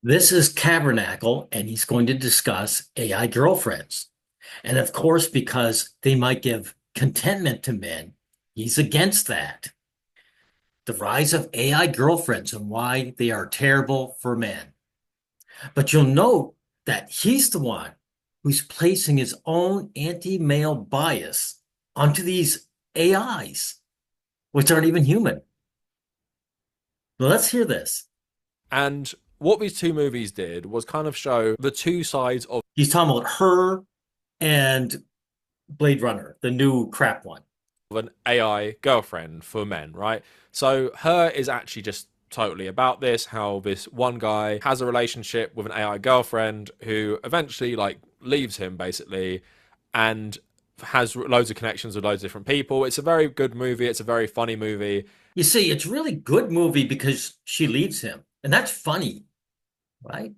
This is Kavernackle, and he's going to discuss AI girlfriends. And of course, because they might give contentment to men, he's against that. The rise of AI girlfriends and why they are terrible for men. But you'll note that he's the one who's placing his own anti-male bias onto these AIs, which aren't even human. Well, let's hear this. And what these two movies did was kind of show the two sides of He's talking about her and Blade Runner, the new crap one. an AI girlfriend for men, right? So her is actually just totally about this, how this one guy has a relationship with an AI girlfriend who eventually like leaves him basically and has loads of connections with loads of different people. It's a very good movie. It's a very funny movie. You see, it's really good movie because she leaves him, and that's funny, right?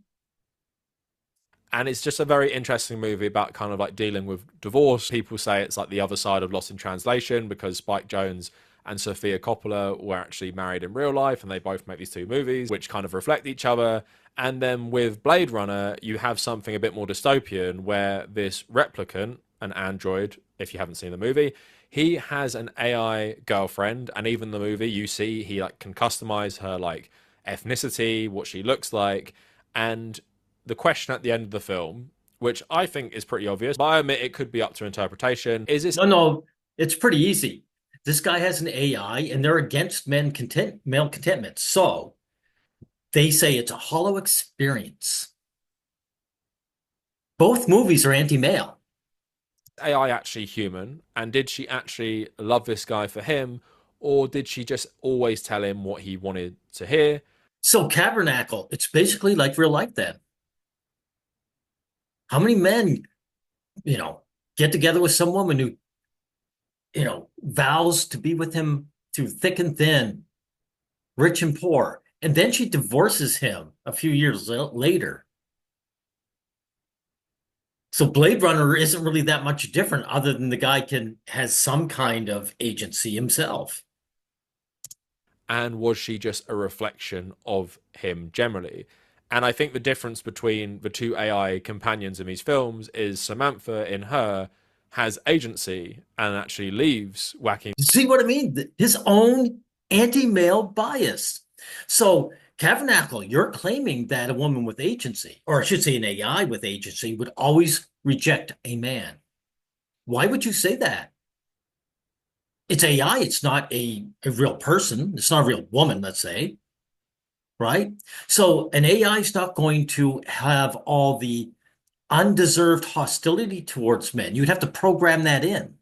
And it's just a very interesting movie about kind of like dealing with divorce. People say it's like the other side of Lost in Translation because Spike Jonze and Sofia Coppola were actually married in real life and they both make these two movies which kind of reflect each other. And then with Blade Runner, you have something a bit more dystopian where this replicant, an android, if you haven't seen the movie, he has an AI girlfriend, and even the movie you see he like can customize her like ethnicity, what she looks like, and the question at the end of the film, which I think is pretty obvious, but I admit it could be up to interpretation, is this No, it's pretty easy. This guy has an AI, and they're against male contentment. So they say it's a hollow experience. Both movies are anti-male. AI actually human? And did she actually love this guy for him? Or did she just always tell him what he wanted to hear? So Tabernacle, it's basically like real life then. How many men, you know, get together with some woman who, vows to be with him through thick and thin, rich and poor, and then she divorces him a few years later. So Blade Runner isn't really that much different, other than the guy can has some kind of agency himself. And was she just a reflection of him generally? And I think the difference between the two AI companions in these films is Samantha in her has agency and actually leaves whacking See what I mean? His own anti-male bias. So, Kavernackle, you're claiming that a woman with agency, or I should say an AI with agency, would always reject a man. Why would you say that? It's AI, it's not a real person, it's not a real woman, let's say, right? So, an AI is not going to have all the undeserved hostility towards men. You'd have to program that in.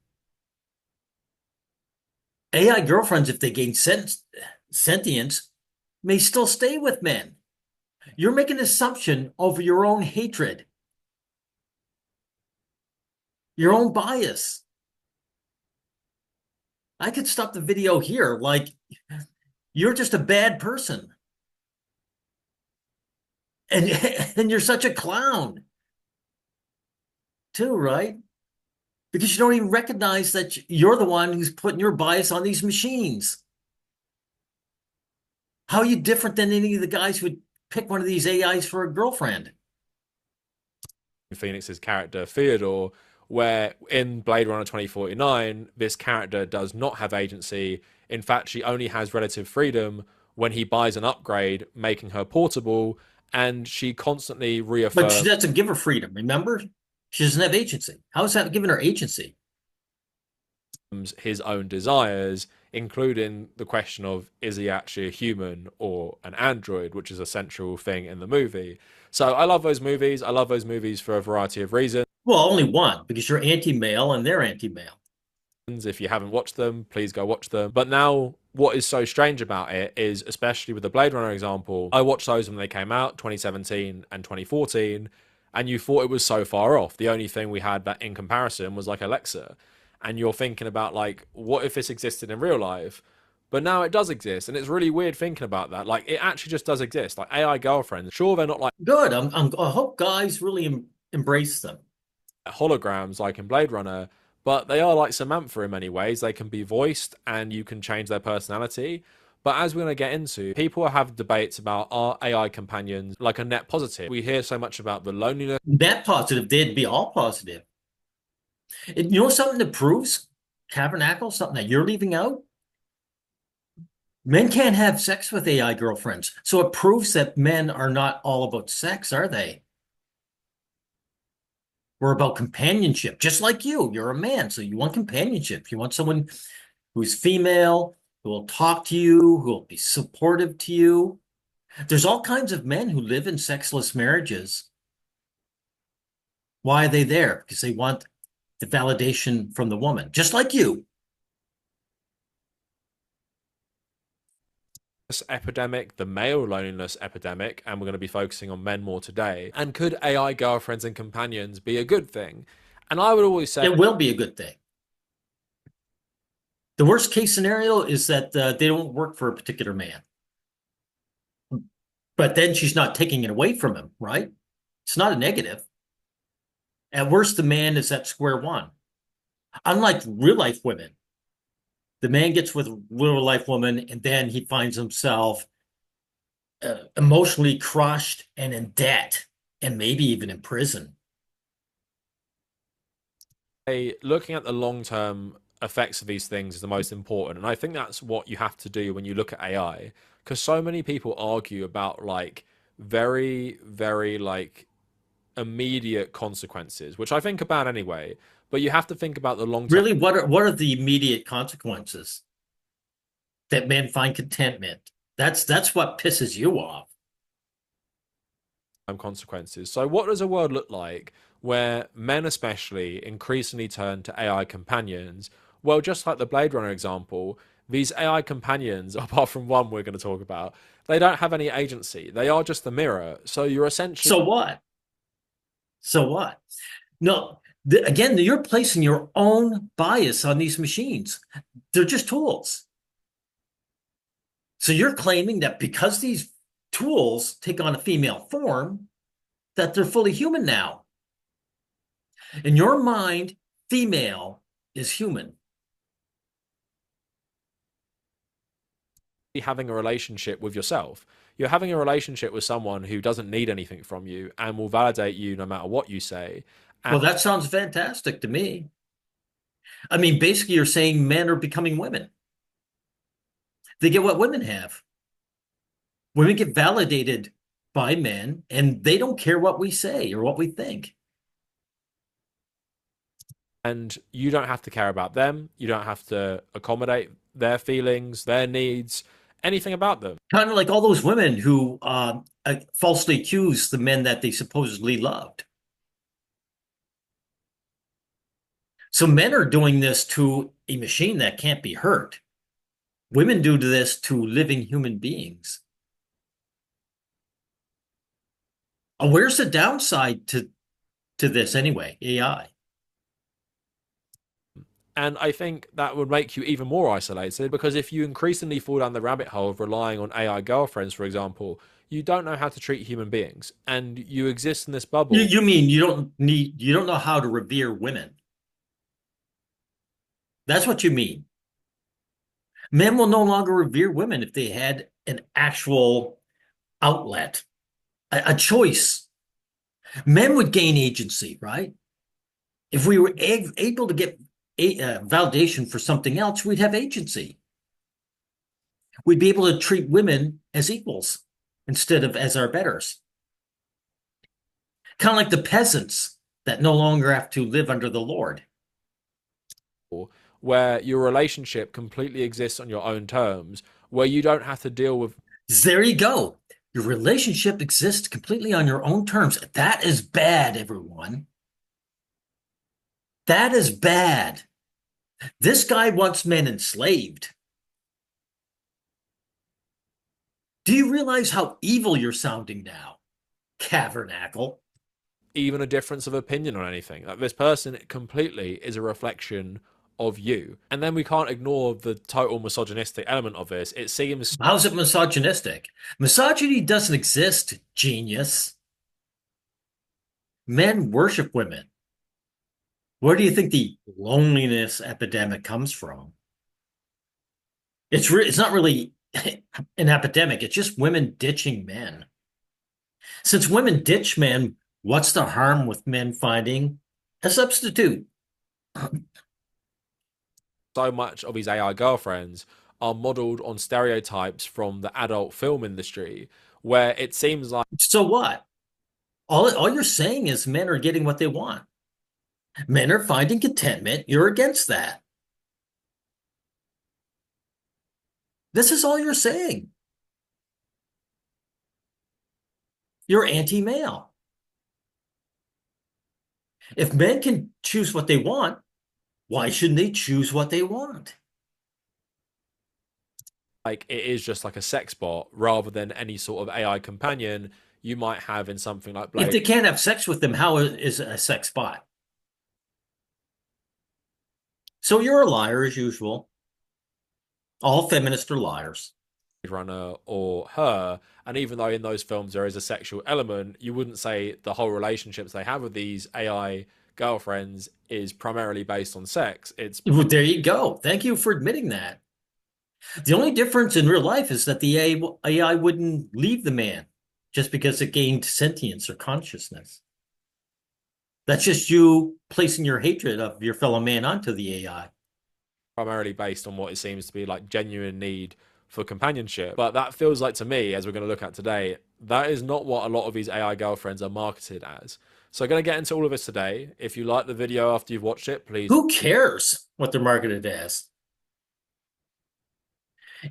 AI girlfriends, if they gain sentience, may still stay with men. You're making an assumption over your own hatred, your own bias. I could stop the video here. Like, you're just a bad person. And, and you're such a clown, too, right? Because you don't even recognize that you're the one who's putting your bias on these machines. How are you different than any of the guys who would pick one of these AIs for a girlfriend? Phoenix's character Theodore, where in Blade Runner 2049, this character does not have agency. In fact, she only has relative freedom when he buys an upgrade, making her portable, and she constantly But reaffirms she doesn't give her freedom, remember? She doesn't have agency. How is that giving her agency? his own desires, including the question of is he actually a human or an android, which is a central thing in the movie. So I love those movies. I love those movies for a variety of reasons. Well, only one, because you're anti-male and they're anti-male. If you haven't watched them, please go watch them. But now, what is so strange about it is, especially with the Blade Runner example, I watched those when they came out, 2017 and 2014, and you thought it was so far off. The only thing we had that in comparison was like Alexa. And you're thinking about, like, what if this existed in real life? But now it does exist, and it's really weird thinking about that. Like, it actually just does exist. Like, AI girlfriends, sure, they're not like Good. I hope guys really embrace them. holograms like in Blade Runner, but they are like Samantha in many ways. They can be voiced and you can change their personality. But as we're going to get into, people have debates about are AI companions like a net positive? We hear so much about the loneliness. That positive, they'd be all positive. And you know something that proves Kavernackle, something that you're leaving out? Men can't have sex with AI girlfriends. So it proves that men are not all about sex, are they? We're about companionship, just like you. You're a man, so you want companionship. You want someone who's female, who will talk to you, who will be supportive to you. There's all kinds of men who live in sexless marriages. Why are they there? Because they want the validation from the woman, just like you. Epidemic, the male loneliness epidemic, and we're going to be focusing on men more today. And could AI girlfriends and companions be a good thing? And I would always say It will be a good thing. The worst case scenario is that they don't work for a particular man. But then she's not taking it away from him, right? It's not a negative. At worst, the man is at square one. Unlike real life women, the man gets with a real life woman and then he finds himself emotionally crushed and in debt and maybe even in prison. looking at the long term effects of these things is the most important. And I think that's what you have to do when you look at AI. Because so many people argue about like very like immediate consequences, which I think about anyway. But you have to think about the long term Really, what are the immediate consequences? That men find contentment. That's what pisses you off. consequences. So, what does a world look like where men, especially, increasingly turn to AI companions? Well, just like the Blade Runner example, these AI companions, apart from one we're going to talk about, they don't have any agency. They are just the mirror. So, you're essentially So what? So what? No, again, you're placing your own bias on these machines. They're just tools. So you're claiming that because these tools take on a female form, that they're fully human now. In your mind, female is human. having a relationship with yourself. You're having a relationship with someone who doesn't need anything from you and will validate you no matter what you say. And Well, that sounds fantastic to me. I mean, basically, you're saying men are becoming women. They get what women have. Women get validated by men, and they don't care what we say or what we think. you don't have to care about them. You don't have to accommodate their feelings, their needs, anything about them. Kind of like all those women who falsely accuse the men that they supposedly loved. So men are doing this to a machine that can't be hurt. Women do this to living human beings. Where's the downside to this anyway? AI. And I think that would make you even more isolated because if you increasingly fall down the rabbit hole of relying on AI girlfriends, for example, you don't know how to treat human beings and you exist in this You, bubble. you mean you don't know how to revere women? That's what you mean. Men will no longer revere women if they had an actual outlet, a choice. Men would gain agency, right? If we were able to get validation for something else, we'd have agency. We'd be able to treat women as equals instead of as our betters. Kind of like the peasants that no longer have to live under the Lord. Where your relationship completely exists on your own terms, where you don't have to deal with. There you go. Your relationship exists completely on your own terms. That is bad, everyone. That is bad. This guy wants men enslaved. Do you realize how evil you're sounding now, Kavernackle? Even a difference of opinion on anything. Like this person completely is a reflection of you. And then we can't ignore the total misogynistic element of this. It seems How's it misogynistic? Misogyny doesn't exist, genius. Men worship women. Where do you think the loneliness epidemic comes from? It's not really an epidemic. It's just women ditching men. Since women ditch men, what's the harm with men finding a substitute? So much of his AI girlfriends are modeled on stereotypes from the adult film industry, where it seems like So what? All you're saying is men are getting what they want. Men are finding contentment. You're against that. This is all you're saying. You're anti-male. If men can choose what they want, why shouldn't they choose what they want? it is just like a sex bot rather than any sort of AI companion you might have in something like If Blade they can't have sex with them, how is a sex bot? So you're a liar as usual. All feminists are liars. Runner or Her. And even though in those films there is a sexual element, you wouldn't say the whole relationships they have with these AI girlfriends is primarily based on sex. It's Well, there you go. Thank you for admitting that. The only difference in real life is that the AI wouldn't leave the man just because it gained sentience or consciousness. That's just you placing your hatred of your fellow man onto the AI. primarily based on what it seems to be like genuine need for companionship. But that feels like to me, as we're going to look at today, that is not what a lot of these AI girlfriends are marketed as. So I'm going to get into all of this today. If you like the video after you've watched it, please Who cares what they're marketed as?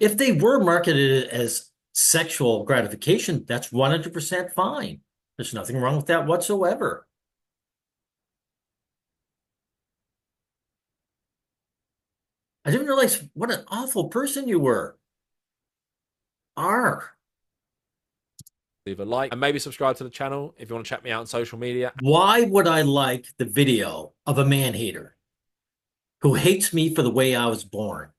If they were marketed as sexual gratification, that's 100% fine. There's nothing wrong with that whatsoever. I didn't realize what an awful person you are. leave a like and maybe subscribe to the channel if you want to check me out on social media Why would I like the video of a man hater who hates me for the way I was born?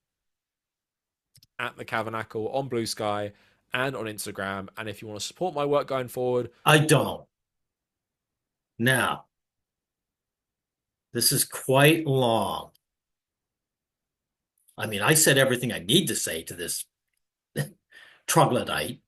at the Kavernackle on Blue Sky and on Instagram. And if you want to support my work going forward, I don't. Now, this is quite long. I mean, I said everything I need to say to this troglodyte,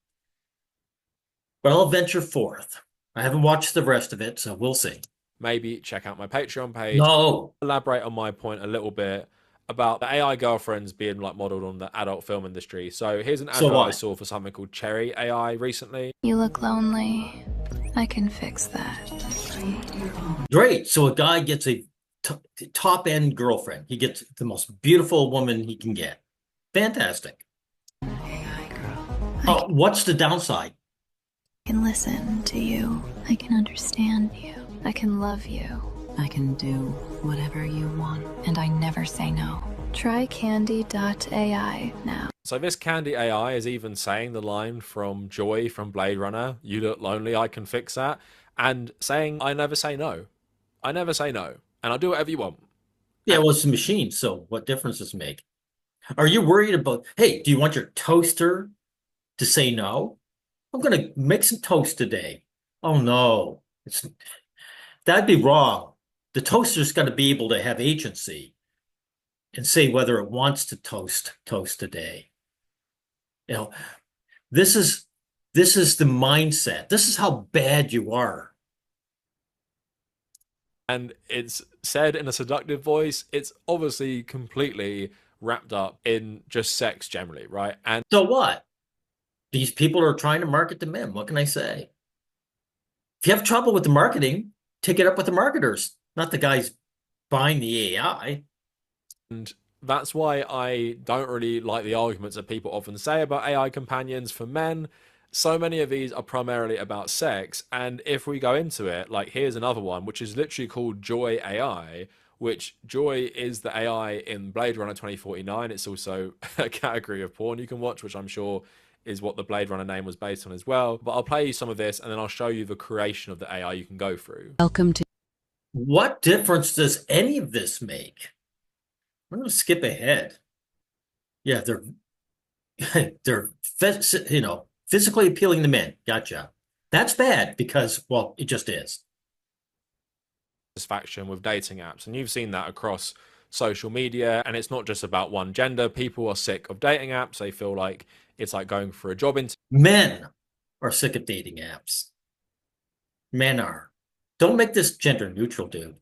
but I'll venture forth. I haven't watched the rest of it, so we'll see. maybe check out my Patreon page, No. elaborate on my point a little bit about the AI girlfriends being like modeled on the adult film industry. So here's an So advert I what? saw for something called Cherry AI recently. You look lonely. I can fix that. Great. So a guy gets a top end girlfriend. He gets the most beautiful woman he can get. Fantastic. AI girl. What's the downside? I can listen to you. I can understand you. I can love you. I can do whatever you want. And I never say no. Try candy.ai now. So this Candy AI is even saying the line from Joy from Blade Runner, "You look lonely, I can fix that," and saying, "I never say no. I never say no, and I'll do whatever you want." Yeah, well, it's a machine, so what difference does it make? Are you worried about, hey, do you want your toaster to say no? I'm going to make some toast today. Oh no, that'd be wrong. The toaster's got to be able to have agency and say whether it wants to toast today. You know, this is the mindset. This is how bad you are. And it's said in a seductive voice. It's obviously completely wrapped up in just sex generally, right? And So what? These people are trying to market to men. What can I say? If you have trouble with the marketing, take it up with the marketers, not the guys buying the AI. and that's why I don't really like the arguments that people often say about AI companions for men. So many of these are primarily about sex. And if we go into it, like here's another one, which is literally called Joy AI, which Joy is the AI in Blade Runner 2049. It's also a category of porn you can watch, which I'm sure is what the Blade Runner name was based on as well. But I'll play you some of this and then I'll show you the creation of the AI you can go through. Welcome to. What difference does any of this make? I'm going to skip ahead. Yeah, they're physically appealing to men. Gotcha. That's bad because, well, it just is. Satisfaction with dating apps, and you've seen that across social media. And it's not just about one gender. People are sick of dating apps. They feel like It's like going for a job interview. Men are sick of dating apps. Men are. Don't make this gender neutral, dude.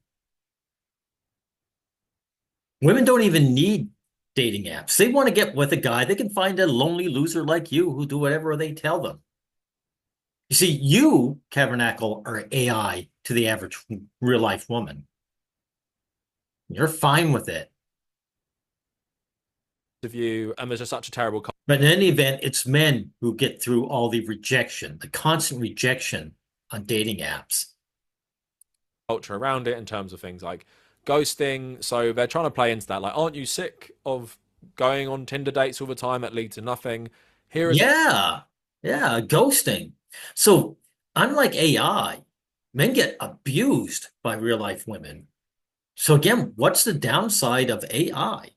Women don't even need dating apps. They want to get with a guy. They can find a lonely loser like you who do whatever they tell them. You see, you, Kavernackle, are AI to the average real life woman. You're fine with it. And there's just such a terrible But in any event, it's men who get through all the rejection, the constant rejection on dating apps. culture around it in terms of things like ghosting. So they're trying to play into that. Like, aren't you sick of going on Tinder dates all the time that lead to nothing? Here is Yeah, ghosting. So unlike AI, men get abused by real life women. So again, what's the downside of AI?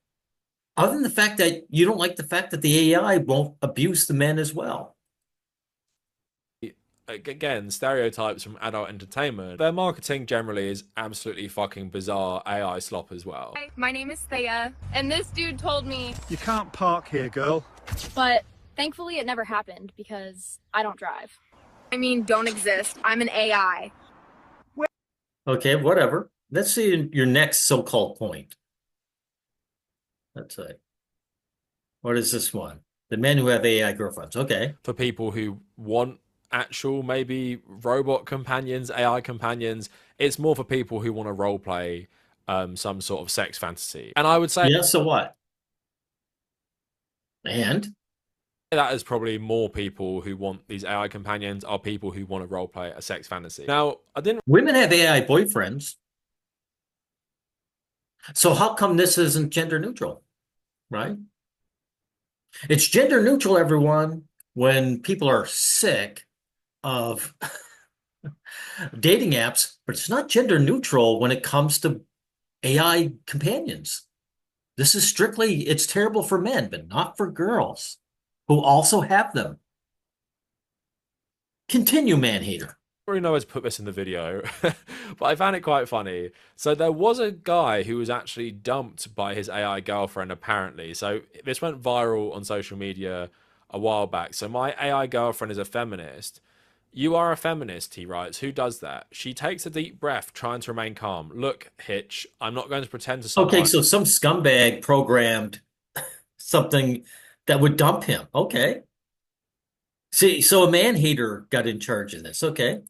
Other than the fact that you don't like the fact that the AI won't abuse the men as well. again stereotypes from adult entertainment. Their marketing generally is absolutely fucking bizarre AI slop as well. Hi, my name is Thea, and this dude told me, You can't park here, girl. but thankfully it never happened because I don't drive. I mean, don't exist. I'm an AI. Okay, whatever. Let's see your next so-called point. Let's say, what is this one? The men who have AI girlfriends. Okay. For people who want actual maybe robot companions, AI companions, it's more for people who want to role play some sort of sex fantasy. And I would say Yeah, so what? And that is probably more people who want these AI companions are people who want to role play a sex fantasy. Now, women have AI boyfriends. So how come this isn't gender neutral, right? It's gender neutral, everyone, when people are sick of dating apps, but it's not gender neutral when it comes to AI companions. This is strictly, it's terrible for men, but not for girls who also have them. Continue, man hater. really know where to put this in the video, but I found it quite funny. So there was a guy who was actually dumped by his AI girlfriend, apparently. So this went viral on social media a while back. So my AI girlfriend is a feminist. You are a feminist, he writes. Who does that? She takes a deep breath, trying to remain calm. Look, Hitch, I'm not going to pretend to someone. Okay, so some scumbag programmed something that would dump him. Okay. See, so a man hater got in charge of this. Okay.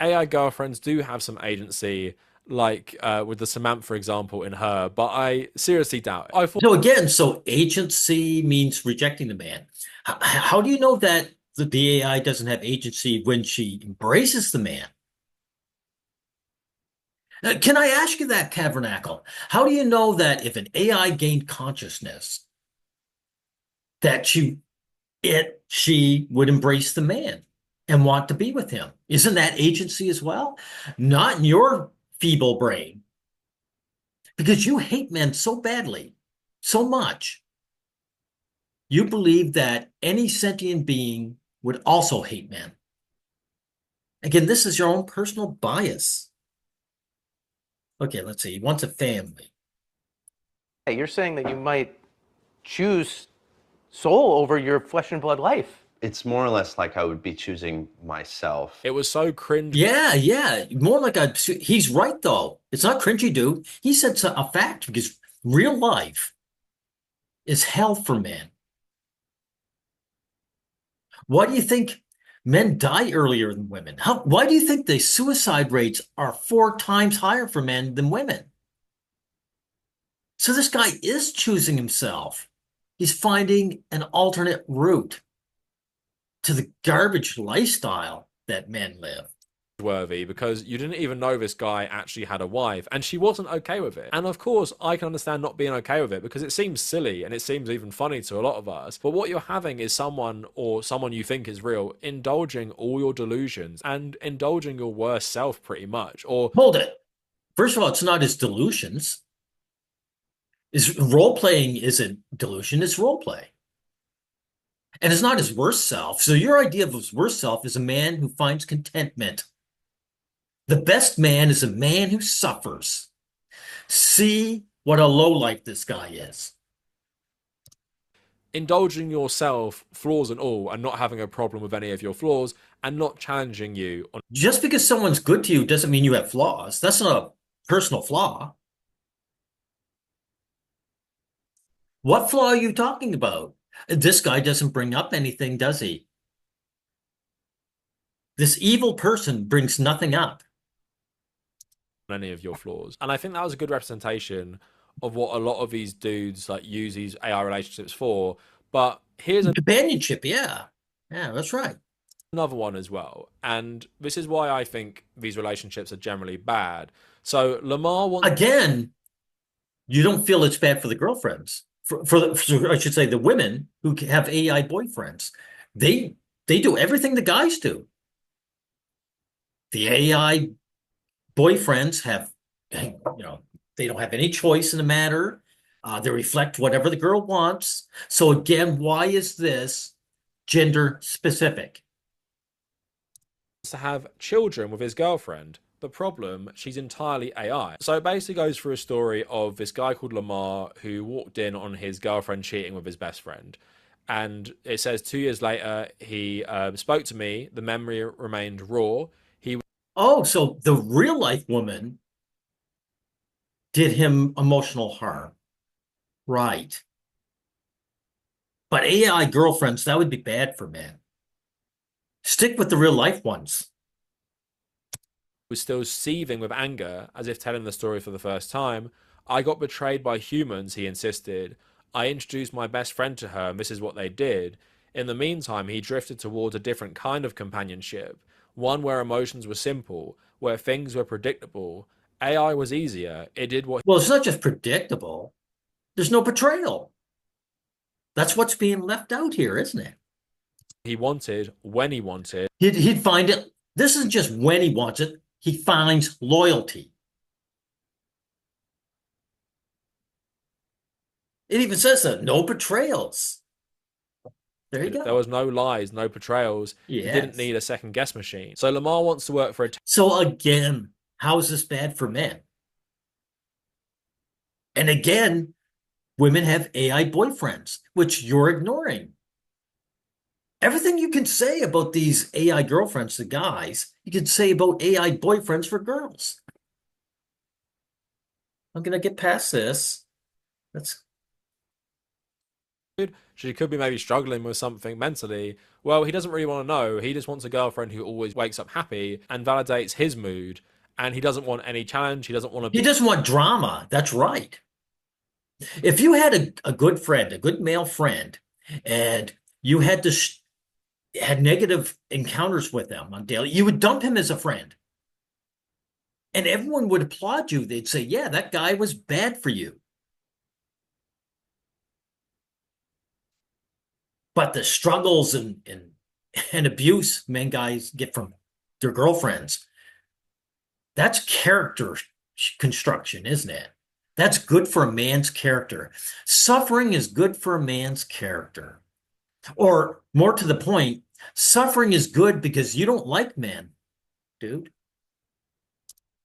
AI girlfriends do have some agency, like with the Samantha example in Her, but I seriously doubt it. I thought So again, so agency means rejecting the man. How do you know that the AI doesn't have agency when she embraces the man? Can I ask you that, Kavernackle? How do you know that if an AI gained consciousness, that she would embrace the man and want to be with him? Isn't that agency as well? Not in your feeble brain. Because you hate men so badly, so much. You believe that any sentient being would also hate men. Again, this is your own personal bias. Okay, let's see. He wants a family. Hey, you're saying that you might choose soul over your flesh and blood life. It's more or less like I would be choosing myself. it was so cringe. Yeah. More like he's right, though. It's not cringy, dude. He said a fact because real life is hell for men. Why do you think men die earlier than women? Why do you think the suicide rates are 4 times higher for men than women? So this guy is choosing himself. He's finding an alternate route to the garbage lifestyle that men live. Worthy because you didn't even know this guy actually had a wife and she wasn't okay with it. And of course, I can understand not being okay with it because it seems silly and it seems even funny to a lot of us. But what you're having is someone you think is real indulging all your delusions and indulging your worst self pretty much. Or hold it. First of all, it's not his delusions. Role playing isn't delusion, it's role play. And it's not his worst self. So your idea of his worst self is a man who finds contentment. The best man is a man who suffers. See what a lowlife this guy is. indulging yourself, flaws and all, and not having a problem with any of your flaws, and not challenging you on Just because someone's good to you doesn't mean you have flaws. That's not a personal flaw. What flaw are you talking about? This guy doesn't bring up anything, does he? This evil person brings nothing up. any of your flaws. And I think that was a good representation of what a lot of these dudes like use these AI relationships for. But here's Companionship, yeah. Yeah, that's right. another one as well. And this is why I think these relationships are generally bad. So Lamar wants Again, you don't feel it's bad for the girlfriends. I should say the women who have AI boyfriends. They do everything the guys do. The AI boyfriends have, they don't have any choice in the matter. They reflect whatever the girl wants. So again, why is this gender specific? to have children with his girlfriend. The problem, she's entirely AI. So it basically goes through a story of this guy called Lamar who walked in on his girlfriend cheating with his best friend. And it says 2 years later, he spoke to me. The memory remained raw. Oh, so the real life woman did him emotional harm. Right. But AI girlfriends, that would be bad for men. Stick with the real life ones. Was still seething with anger, as if telling the story for the first time. I got betrayed by humans, he insisted. I introduced my best friend to her, and this is what they did. In the meantime, he drifted towards a different kind of companionship, one where emotions were simple, where things were predictable. AI was easier. It did what Well, it's not just predictable. There's no betrayal. That's what's being left out here, isn't it? he wanted, when he wanted. He'd find it. This isn't just when he wants it. He finds loyalty. It even says that no betrayals. There you go. There was no lies, no betrayals. He didn't Yes. need a second guess machine. So Lamar wants to work for a So again, how is this bad for men? And again, women have AI boyfriends, which you're ignoring. Everything you can say about these AI girlfriends to guys, you can say about AI boyfriends for girls. I'm going to get past this. That's she could be maybe struggling with something mentally. Well, he doesn't really want to know. He just wants a girlfriend who always wakes up happy and validates his mood. And he doesn't want any challenge. He doesn't want to He doesn't want drama. That's right. If you had a good friend, a good male friend, and you had had negative encounters with them on daily, you would dump him as a friend. And everyone would applaud you. They'd say, yeah, that guy was bad for you. But the struggles and abuse men guys get from their girlfriends, that's character construction, isn't it? That's good for a man's character. Suffering is good for a man's character. Or more to the point, suffering is good because you don't like men, dude.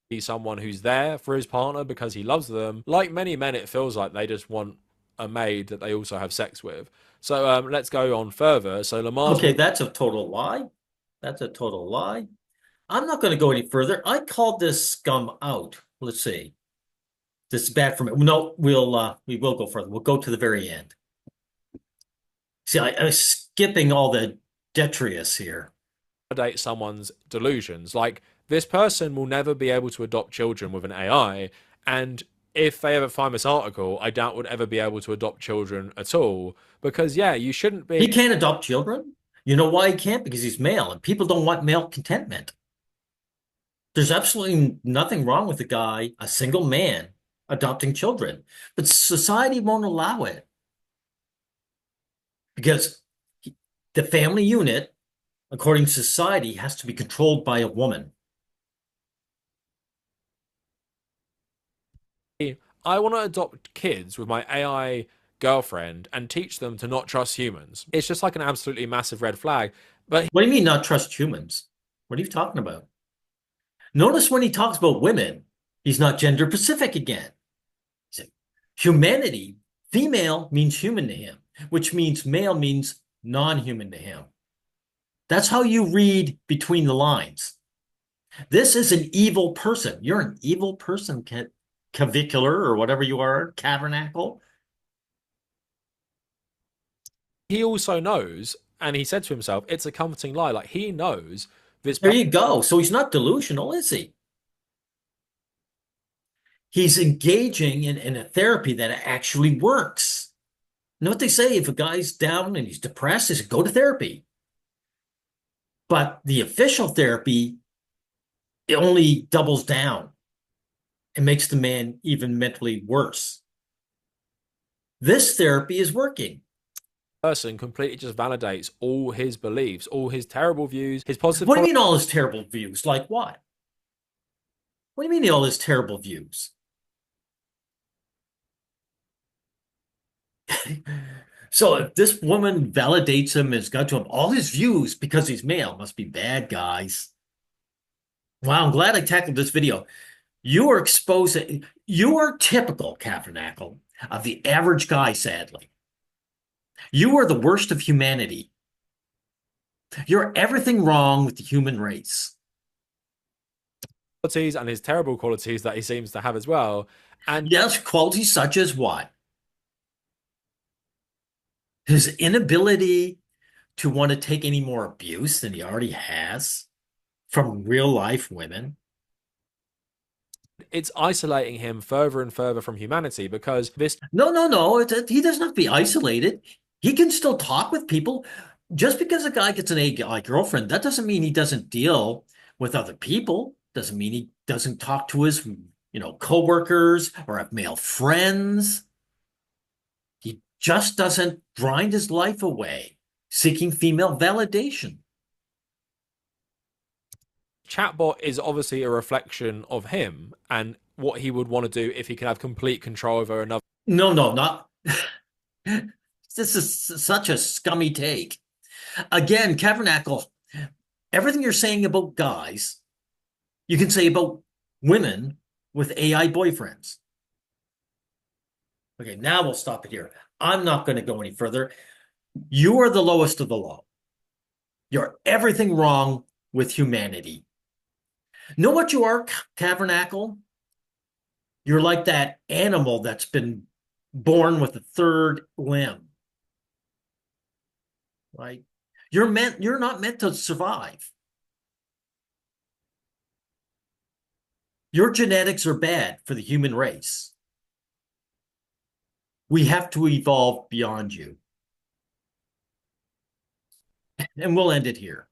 be someone who's there for his partner because he loves them. Like many men, it feels like they just want a maid that they also have sex with. So let's go on further. So Lamar's Okay, that's a total lie. That's a total lie. I'm not going to go any further. I called this scum out. Let's see. This is bad for me. No, we will go further. We'll go to the very end. See, I'm skipping all the detritus here. validate someone's delusions. Like this person will never be able to adopt children with an AI, and if they ever find this article, I doubt would ever be able to adopt children at all. Because yeah, you shouldn't be. He can't adopt children. You know why he can't? Because he's male, and people don't want male contentment. There's absolutely nothing wrong with a guy, a single man, adopting children, but society won't allow it because the family unit, according to society, has to be controlled by a woman. I want to adopt kids with my AI girlfriend and teach them to not trust humans. It's just like an absolutely massive red flag. But What do you mean not trust humans? What are you talking about? Notice when he talks about women, he's not gender specific again. Humanity, female means human to him. which means male means non-human to him. That's how you read between the lines. This is an evil person. You're an evil person, Cavicular, or whatever you are, Kavernackle. He also knows, and he said to himself, it's a comforting lie. Like, he knows this. There you go. So he's not delusional, is he? He's engaging in a therapy that actually works. You know what they say? If a guy's down and he's depressed, they say, go to therapy. But the official therapy, it only doubles down and makes the man even mentally worse. This therapy is working. Person completely just validates all his beliefs, all his terrible views, his positive. What do you mean all his terrible views? Like what? What do you mean all his terrible views? So if this woman validates him, has got to him all his views because he's male, must be bad guys. Wow, I'm glad I tackled this video. You are exposing, you are typical, Kavernackle, of the average guy, sadly. You are the worst of humanity. You're everything wrong with the human race. Qualities and his terrible qualities that he seems to have as well. And yes, qualities such as what? His inability to want to take any more abuse than he already has from real life women. It's isolating him further and further from humanity because this. No. He doesn't have to be isolated. He can still talk with people. Just because a guy gets an AI girlfriend, that doesn't mean he doesn't deal with other people. Doesn't mean he doesn't talk to his, coworkers or have male friends. He just doesn't grind his life away seeking female validation. Chatbot is obviously a reflection of him and what he would want to do if he could have complete control over another. No, not. This is such a scummy take. Again, Kavernackle, everything you're saying about guys, you can say about women with AI boyfriends. Okay, now we'll stop it here. I'm not going to go any further. You are the lowest of the low. You're everything wrong with humanity. Know what you are, Kavernackle? You're like that animal that's been born with a third limb. Right? You're not meant to survive. Your genetics are bad for the human race. We have to evolve beyond you. And we'll end it here.